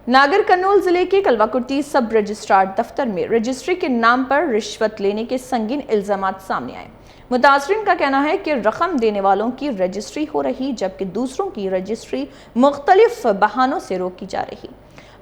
नागर कर्नूल जिले के कलवाकुर्ती सब रजिस्ट्रार दफ्तर में रजिस्ट्री के नाम पर रिश्वत लेने के संगीन इल्जामात सामने आए। मुतासरीन का कहना है कि रकम देने वालों की रजिस्ट्री हो रही जबकि दूसरों की रजिस्ट्री मुख्तलिफ बहानों से रोकी जा रही।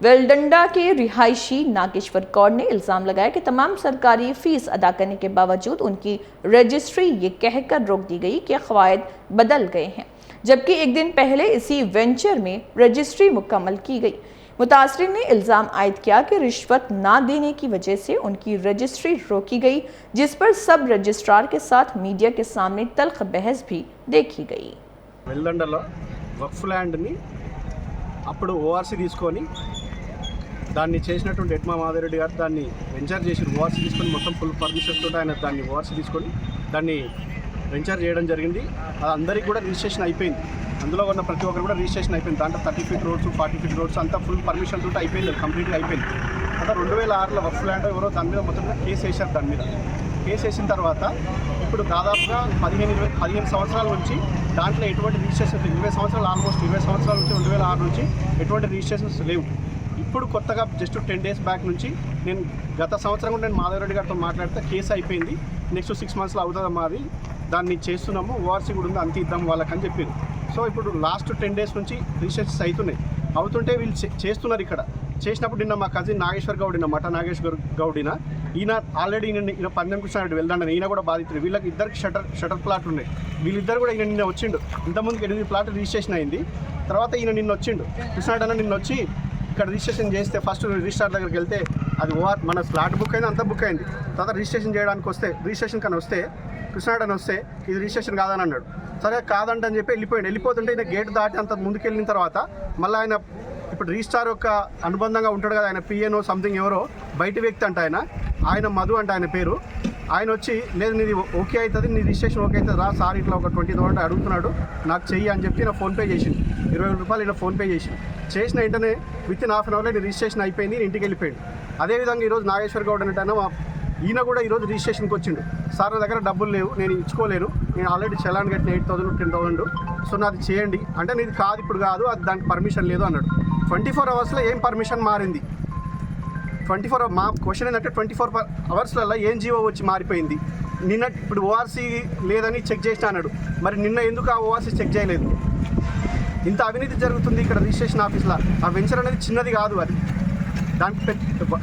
वेलडंडा के रिहायशी नागेश्वर कौर ने इल्जाम लगाया कि तमाम सरकारी फीस अदा करने के बावजूद उनकी रजिस्ट्री ये कहकर रोक दी गई कि क़वायद बदल गए हैं, जबकि एक दिन पहले इसी वेंचर में रजिस्ट्री मुकम्मल की गई। मुतासरीन ने इल्ज़ाम आयद किया कि रिश्वत ना देने की वजह से उनकी रजिस्ट्री रोकी गई, जिस पर सब रजिस्ट्रार के साथ मीडिया के सामने तल्ख बहस भी देखी गई। వెల్దండలో వక్ఫ్ ల్యాండ్ని అప్పుడు ఓఆర్సీ తీసుకొని దాన్ని చేసినటువంటి ఎట్మా మాధవరెడ్డి గారు దాన్ని వెంచర్ చేసి ఓఆర్సీ తీసుకొని మొత్తం ఫుల్ పర్మిషన్స్ తోటి ఆయన దాన్ని ఓఆర్సీ తీసుకొని దాన్ని వెంచర్ చేయడం జరిగింది. అది అందరికీ కూడా రిజిస్ట్రేషన్ అయిపోయింది. అందులో ఉన్న ప్రతి ఒక్కరు కూడా రిజిస్ట్రేషన్ అయిపోయింది. దాంట్లో 30 ఫీట్ రోడ్స్ 40 ఫీట్ రోడ్స్ అంతా ఫుల్ పర్మిషన్ తోటి అయిపోయింది, కంప్లీట్గా అయిపోయింది. అలా 2006లో వక్ఫ్ ల్యాండ్ ఎవరో దాని మీద మొత్తంగా కేసు వేశారు. దాని మీద కేసు వేసిన తర్వాత ఇప్పుడు దాదాపుగా 15 సంవత్సరాల నుంచి దాంట్లో ఎటువంటి రిజిస్ట్రేషన్ 20 సంవత్సరాలు ఆల్మోస్ట్ 20 సంవత్సరాల నుంచి 2006 నుంచి ఎటువంటి రిజిస్ట్రేషన్స్ లేవు. ఇప్పుడు కొత్తగా జస్ట్ 10 డేస్ బ్యాక్ నుంచి నేను గత సంవత్సరం కూడా నేను మాధవరెడ్డి గారితో మాట్లాడితే కేసు అయిపోయింది, నెక్స్ట్ 6 మంత్స్లో అవుతుందమ్మా, అది దాన్ని చేస్తున్నాము, ఓఆర్సీ కూడా ఉంది, అంత ఇద్దాం వాళ్ళకని చెప్పారు. సో ఇప్పుడు లాస్ట్ 10 డేస్ నుంచి రిజిస్ట్రేషన్స్ అవుతుంటే వీళ్ళు చేస్తున్నారు. ఇక్కడ చేసినప్పుడు నిన్న మా కజిన్ నాగేశ్వర్ గౌడిన మఠ నాగేశ్వర్ గౌడిన ఈయన ఆల్రెడీ ఈయన పందెం కృష్ణారెడ్డి వెళ్దాండి, ఈయన కూడా బాధితుడు. వీళ్ళకి ఇద్దరికి షటర్ ప్లాట్లు ఉన్నాయి. వీళ్ళిద్దరు కూడా ఈయన నిన్న వచ్చిండు. ఇంతకుముందుకు 8 ప్లాట్ రిజిస్ట్రేషన్ అయింది. తర్వాత ఈయన నిన్న వచ్చిండు. కృష్ణారెడ్డి అన్న నిన్న వచ్చి ఇక్కడ రిజిస్ట్రేషన్ చేస్తే ఫస్ట్ రిజిస్ట్రార్ దగ్గరికి వెళ్తే అది మన ఫ్లాట్ బుక్ అయింది, అంతా బుక్ అయింది. తర్వాత రిజిస్ట్రేషన్ చేయడానికి వస్తే రిజిస్ట్రేషన్ కానీ వస్తే కృష్ణారెడ్డి అని వస్తే ఇది రిజిస్ట్రేషన్ కాదని అన్నాడు. సరే కాదంటని చెప్పి వెళ్ళిపోతుంటే ఈయన గేట్ దాటి అంత ముందుకు వెళ్ళిన తర్వాత మళ్ళీ ఆయన ఇప్పుడు రిజిస్ట్రార్ యొక్క అనుబంధంగా ఉంటాడు కదా, ఆయన పిఎన్ఓ సంథింగ్ ఎవరో బయట వ్యక్తి అంట, ఆయన మధు అంటే ఆయన పేరు. ఆయన వచ్చి లేదు నీది ఓకే అవుతుంది, నీ రిజిస్ట్రేషన్ ఓకే అవుతుంది రా సార్, ఇట్లా ఒక 20,000 అడుగుతున్నాడు నాకు చెయ్యి అని చెప్పి నా ఫోన్పే చేసింది. 20,000 రూపాయలు ఇలా ఫోన్పే చేసిన వెంటనే విత్ ఇన్ హాఫ్ అన్ అవర్లో నేను రిజిస్ట్రేషన్ అయిపోయింది, నేను ఇంటికి వెళ్ళిపోయాడు. అదేవిధంగా ఈరోజు నాగేశ్వర్ గౌడ్ అంటే ఈయన కూడా ఈరోజు రిజిస్ట్రేషన్కి వచ్చిండు. సార్ నా దగ్గర డబ్బులు లేవు, నేను ఇచ్చుకోలేను, నేను ఆల్రెడీ చలాన్ కట్టిన 8,000 10,000, సో నాది చేయండి అంటే నీది కాదు ఇప్పుడు కాదు, అది దానికి పర్మిషన్ లేదు అన్నాడు. 24 అవర్స్లో ఏం పర్మిషన్ మారింది? 24 మా క్వశ్చన్ ఏంటంటే 24 అవర్స్లలో ఏం జీవో వచ్చి మారిపోయింది? నిన్న ఇప్పుడు ఓఆర్సీ లేదని చెక్ చేసిన అన్నాడు, మరి నిన్న ఎందుకు ఆ ఓఆర్సీ చెక్ చేయలేదు? ఇంత అవినీతి జరుగుతుంది ఇక్కడ రిజిస్ట్రేషన్ ఆఫీస్లో. ఆ వెంచర్ అనేది చిన్నది కాదు, అది దానికి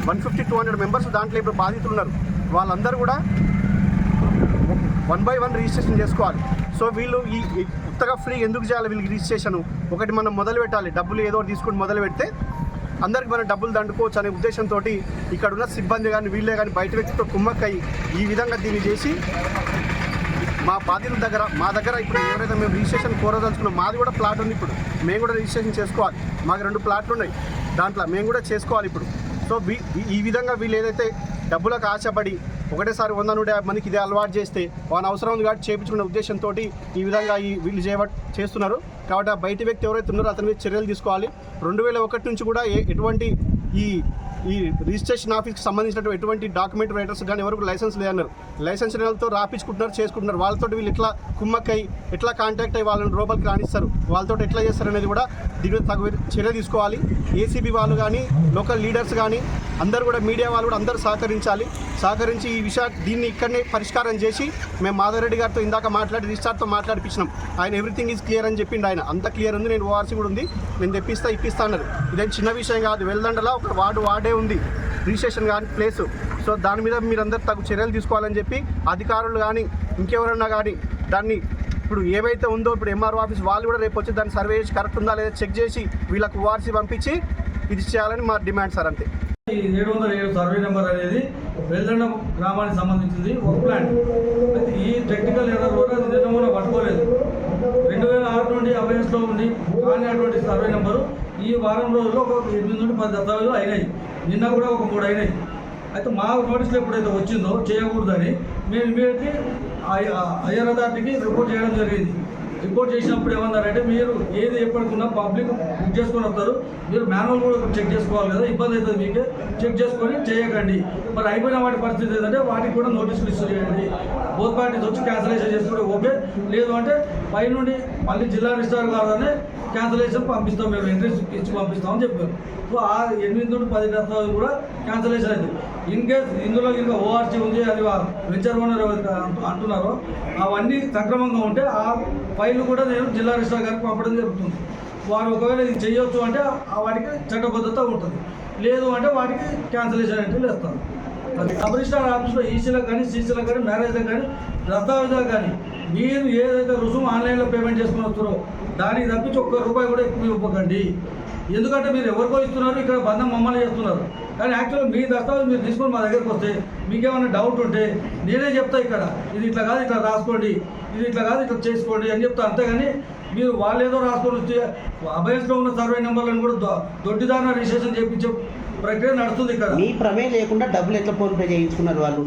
150-200 మెంబర్స్ దాంట్లో ఇప్పుడు బాధితులు ఉన్నారు. వాళ్ళందరూ కూడా 1 by 1 రిజిస్ట్రేషన్ చేసుకోవాలి. సో వీళ్ళు ఈ కొత్తగా ఫ్రీ ఎందుకు చేయాలి వీళ్ళకి రిజిస్ట్రేషన్? ఒకటి మనం మొదలు పెట్టాలి, డబ్బులు ఏదో తీసుకుని మొదలు పెడితే అందరికి మనం డబ్బులు దండుకోవచ్చు అనే ఉద్దేశంతో ఇక్కడ ఉన్న సిబ్బంది కానీ వీళ్ళే కానీ బయట వ్యక్తితో కుమ్మక్కయి ఈ విధంగా దీన్ని చేసి మా బాధితుల దగ్గర మా దగ్గర ఇప్పుడు ఎవరైతే మేము రిజిస్ట్రేషన్ కోరదలుచుకున్నాం, మాది కూడా ప్లాట్ ఉంది, ఇప్పుడు మేము కూడా రిజిస్ట్రేషన్ చేసుకోవాలి. మాకు 2 ప్లాట్లు ఉన్నాయి, దాంట్లో మేము కూడా చేసుకోవాలి ఇప్పుడు. సో ఈ విధంగా వీళ్ళు ఏదైతే డబ్బులకు ఆశపడి ఒకటేసారి 100-150 మందికి ఇదే అలవాటు చేస్తే వాళ్ళ అవసరం ఉంది కాబట్టి చేయించుకునే ఉద్దేశంతో ఈ విధంగా వీళ్ళు చేస్తున్నారు. కాబట్టి ఆ బయట వ్యక్తి ఎవరైతే ఉన్నారో అతని మీద చర్యలు తీసుకోవాలి. 2001 నుంచి కూడా ఎటువంటి ఈ రిజిస్ట్రేషన్ ఆఫీస్కి సంబంధించినటువంటి ఎటువంటి డాక్యుమెంట్ రైటర్స్ కానీ ఎవరికి లైసెన్స్ లేదన్నారు. లైసెన్స్ వాళ్ళతో రాపించుకుంటున్నారు, చేసుకుంటున్నారు. వాళ్ళతో వీళ్ళు ఎట్లా కుమ్మక్కై ఎట్లా కాంటాక్ట్ అయ్యి వాళ్ళని లోపలికి రాణిస్తారు, వాళ్ళతో ఎట్లా చేస్తారు అనేది కూడా దీని మీద తగు చర్య తీసుకోవాలి. ఏసీబీ వాళ్ళు కానీ లోకల్ లీడర్స్ కానీ అందరూ కూడా మీడియా వాళ్ళు కూడా అందరూ సహకరించి ఈ దీన్ని ఇక్కడనే పరిష్కారం చేసి మేము మాధవరెడ్డి గారితో ఇందాక మాట్లాడి రిజిస్ట్రార్తో మాట్లాడిపించినాం. ఆయన ఎవ్రీథింగ్ ఈజ్ క్లియర్ అని చెప్పిండు. ఆయన అంత క్లియర్ ఉంది, నేను ఓఆర్సీ కూడా ఉంది, నేను ఇప్పిస్తా అన్నారు. ఇదేం చిన్న విషయం కాదు. వెల్దండలా ఒక వార్డే ఉంది రిజిస్ట్రేషన్ కానీ ప్లేసు. సో దాని మీద మీరందరూ తగు చర్యలు తీసుకోవాలని చెప్పి అధికారులు కానీ ఇంకెవరన్నా కానీ దాన్ని ఇప్పుడు ఏవైతే ఉందో ఇప్పుడు ఎంఆర్ఓ ఆఫీస్ వాళ్ళు కూడా రేపు వచ్చి దాన్ని సర్వే చేసి కరెక్ట్ ఉందా లేదా చెక్ చేసి వీళ్ళకు ఓఆర్సీ పంపించి ఇది చేయాలని మా డిమాండ్ సార్. అంతే. 707 సర్వే నెంబర్ అనేది వెల్దండ గ్రామానికి సంబంధించింది ఒక ప్లాంట్. అయితే ఈ టెక్నికల్ ఎర్రర్ వల్ల అది నిన్న పట్టుకోలేదు. 2006 నుండి అవేర్నెస్లో ఉండి కానీ అటువంటి సర్వే నెంబరు ఈ వారం రోజుల్లో ఒక 8 నుండి 10 దస్తావేజులు అయినాయి. నిన్న కూడా ఒక 3 అయినాయి. అయితే మా నోటీసులు ఎప్పుడైతే వచ్చిందో చేయకూడదని మేము ఇమీడియట్లీ హయ్యర్ అథారిటీకి రిపోర్ట్ చేయడం జరిగింది. రిపోర్ట్ చేసినప్పుడు ఏమన్నారంటే మీరు ఏది ఎప్పటికున్నా పబ్లిక్ బుక్ చేసుకొని వస్తారు, మీరు మాన్యువల్ కూడా చెక్ చేసుకోవాలి కదా, ఇబ్బంది అవుతుంది మీకు, చెక్ చేసుకొని చేయకండి. మరి అయిపోయిన వాటి పరిస్థితి ఏంటంటే వాటికి కూడా నోటీసులు ఇష్యూ చేయండి. బోత్ పార్టీస్ వచ్చి క్యాన్సలేషన్ చేసుకుంటే ఓకే, లేదు అంటే పై నుండి మళ్ళీ జిల్లా రిజిస్ట్రార్ కాదని క్యాన్సలేషన్ పంపిస్తాం, మేము ఎంట్రీస్ ఇచ్చి పంపిస్తామని చెప్పారు. సో ఆ 8 నుండి 10 దస్తావేజులు కూడా క్యాన్సలేషన్ అయింది. ఇన్ కేస్ ఇందులో ఇంకా ఓఆర్సీ ఉంది అని వెంచర్ ఓనర్ అంటున్నారో అవన్నీ సక్రమంగా ఉంటే ఆ ఫైల్ కూడా నేను జిల్లా రిజిస్ట్రార్ గారికి పంపడం జరుగుతుంది. వారు ఒకవేళ ఇది చేయొచ్చు అంటే వాటికి చట్టబద్ధత ఉంటుంది, లేదు అంటే వాటికి క్యాన్సలేషన్ ఎంట్రీలు వేస్తాను. సబ్ రిజిస్ట్రార్ ఆఫీస్లో ఈసీలకు కానీ సీసీలకు కానీ మ్యారేజ్లకు కానీ దస్తావేజులకు కానీ మీరు ఏదైతే రుసుము ఆన్లైన్లో పేమెంట్ చేసుకుని వస్తారో దానికి తప్పించి ₹1 కూడా ఎక్కువ ఇవ్వకండి. ఎందుకంటే మీరు ఎవరికో ఇస్తున్నారు, ఇక్కడ బంధం మమ్మల్ని చేస్తున్నారు. కానీ యాక్చువల్గా మీ దస్తావేజ్ మీరు తీసుకొని మా దగ్గరికి వస్తే మీకేమైనా డౌట్ ఉంటే నేనే చెప్తా, ఇక్కడ ఇది ఇట్లా కాదు ఇట్లా రాసుకోండి, ఇది ఇట్లా కాదు ఇట్లా చేసుకోండి అని చెప్తా. అంతేగాని మీరు వాళ్ళు ఏదో రాసుకొని వచ్చి అభయస్లో ఉన్న సర్వే నెంబర్లను కూడా దొడ్డిదారుణ రిజిస్ట్రేషన్ చేయించే ప్రక్రియ నడుస్తుంది ఇక్కడ. మీ ప్రమేయం లేకుండా డబ్బులు ఎట్లా ఫోన్పే చేయించుకున్నారు వాళ్ళు?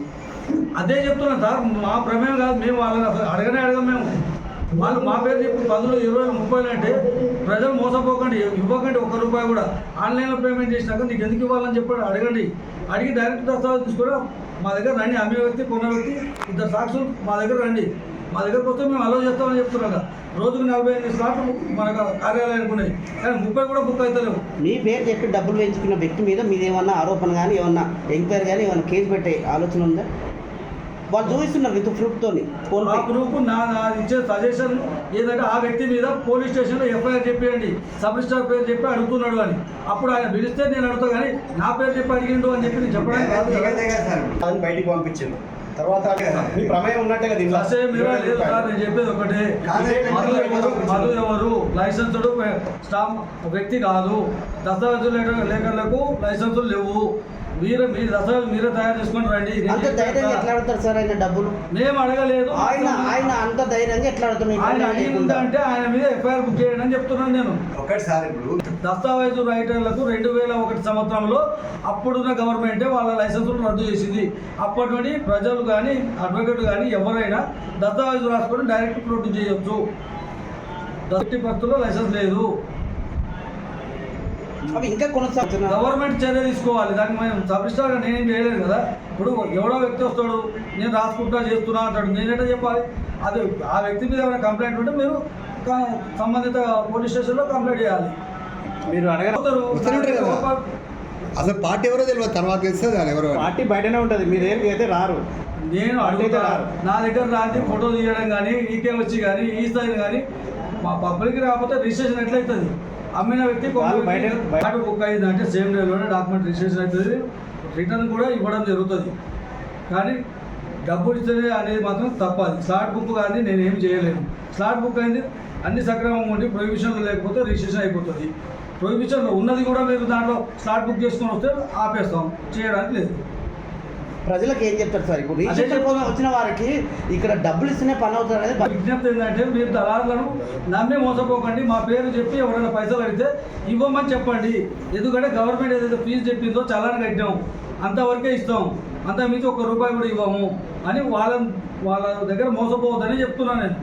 అదే చెప్తున్నాను సార్, మా ప్రమేయం కాదు, మేము వాళ్ళని అడగం మేము. వాళ్ళు మా పేరు చెప్పి 10, 20, 30 అంటే ప్రజలు మోసపోకండి, ఇవ్వకండి ₹1 కూడా. ఆన్లైన్లో పేమెంట్ చేసినాక నీకు ఎందుకు ఇవ్వాలని చెప్పి అడగండి. అడిగి డైరెక్ట్ దస్తావేజ్ తీసుకొని మా దగ్గర రండి. అమ్మే వ్యక్తి కొన్న వ్యక్తి ఇద్దరు సాక్షులు మా దగ్గర రండి. మా దగ్గరకు వస్తే మేము అలో చేస్తామని చెప్తున్నాం. రోజుకు 45 స్లాట్లు మన కార్యాలయానికి ఉన్నాయి, కానీ 30 కూడా బుక్ అవుతలేవు. మీ పేరు చెప్పి డబ్బులు వేయించుకున్న వ్యక్తి మీద మీదేమన్నా ఆరోపణ కానీ ఏమన్నా ఎంక్వైరీ కానీ ఏమన్నా కేసు పెట్టే ఆలోచన ఉందా? వాళ్ళు చూపిస్తున్నారు విత్ ప్రూఫ్తో. ఆ ప్రూఫ్ నా ఇచ్చే సజెషన్ ఏంటంటే ఆ వ్యక్తి మీద పోలీస్ స్టేషన్లో ఎఫ్ఐఆర్ చెప్పేయండి, సబ్ రిజిస్ట్రార్ పేరు చెప్పి అడుగుతున్నాడు అని. అప్పుడు ఆయన పిలిస్తే నేను అడుగుతా, కానీ నా పేరు చెప్పి అడిగిండు అని చెప్పి నేను చెప్పడానికి కాదు. బయటికి పంపించాను తర్వాత మీ ప్రమేయం ఉన్నట్టే కదా. లేదు సార్, నేను చెప్పేది ఒకటే, మధు ఎవరు లైసెన్స్డ్ స్టాఫ్ వ్యక్తి కాదు. దస్తావేజులు లేఖలకు లైసెన్సులు లేవు. మీ దస్తావేజు మీరే తయారు చేసుకొని రండి. అంత ధైర్యంగా ఎట్లా అడుగుతారు సార్ ఆయన డబ్బులు? మేము అడగలేదు. ఆయన అంత ధైర్యంగా ఎట్లా అడుగుతున్నారు? ఆయన అడిగిందా అంటే ఆయన మీద ఎఫ్ఐఆర్ బుక్ చేయండి అని చెప్తున్నాను నేను. ఒకటిసారి ఇప్పుడు దస్తావేజు రైటర్లకు 2001 సంవత్సరంలో అప్పుడున్న గవర్నమెంటే వాళ్ళ లైసెన్సులు రద్దు చేసింది. అప్పటి నుండి ప్రజలు కానీ అడ్వకేట్ కానీ ఎవరైనా దస్తావేజు రాసుకొని డైరెక్ట్ ప్రొడ్యూస్ చేయొచ్చు. దస్తి పరిస్థితుల్లో లైసెన్స్ లేదు. అవి ఇంకా కొనసాగుతున్నారు. గవర్నమెంట్ చర్య తీసుకోవాలి. దానికి మేము సబ్ రిజిస్ట్రార్గా నేనేం చేయలేదు కదా. ఇప్పుడు ఎవడో వ్యక్తి వస్తాడు, నేను రాసుకుంటా చేస్తున్నా అంటాడు, నేనేటో చెప్పాలి. అది ఆ వ్యక్తి మీద ఏమైనా కంప్లైంట్ ఉంటే మీరు సంబంధిత పోలీస్ స్టేషన్లో కంప్లైంట్ చేయాలి. మీరు అడగలుగుతారు. అసలు పార్టీ ఎవరో తెలియదు, తర్వాత తెలుస్తుంది ఎవరో. పార్టీ బయటనే ఉంటుంది, మీ దగ్గరికి అయితే రారు. నేను అడుగుతా, నా దగ్గర రాంది ఫోటో తీయడం కానీ ఈకే వచ్చి కానీ ఈ స్థాయిని కానీ మా పబ్లిక్ రాకపోతే రిజిస్ట్రేషన్ ఎట్లయితుంది? అమ్మిన వ్యక్తి బయట బుక్ అయింది అంటే సేమ్ డేలోనే డాక్యుమెంట్ రిజిస్ట్రేషన్ అవుతుంది, రిటర్న్ కూడా ఇవ్వడం జరుగుతుంది. కానీ డబ్బులు ఇస్తే అనేది మాత్రం తప్పది. స్లాట్ బుక్ కానీ నేనేం చేయలేను. స్లాట్ బుక్ అయింది అన్ని సక్రమంగా ఉండి ప్రొహిబిషన్లో లేకపోతే రిజిస్ట్రేషన్ అయిపోతుంది. ప్రొహిబిషన్లో ఉన్నది కూడా మీరు దాంట్లో స్లాట్ బుక్ చేసుకొని వస్తే ఆపేస్తాం, చేయడానికి లేదు. ప్రజలకు ఏం చెప్తారు సార్? ఇప్పుడు రిజిస్ట్రేషన్ కోసం వచ్చిన వారికి ఇక్కడ డబ్బులు ఇస్తేనే పని అవుతారు అనేది విజ్ఞప్తి ఏంటంటే, మీరు దళారులను నమ్మి మోసపోకండి. మా పేరు చెప్పి ఎవరైనా పైసలు అడిగితే ఇవ్వమని చెప్పండి. ఎందుకంటే గవర్నమెంట్ ఏదైతే ఫీజు చెప్పిందో చలాన్ కట్టాం, అంతవరకే ఇస్తాం, అంత మించి ₹1 కూడా ఇవ్వము అని వాళ్ళ దగ్గర మోసపోవద్దని చెప్తున్నాను నేను.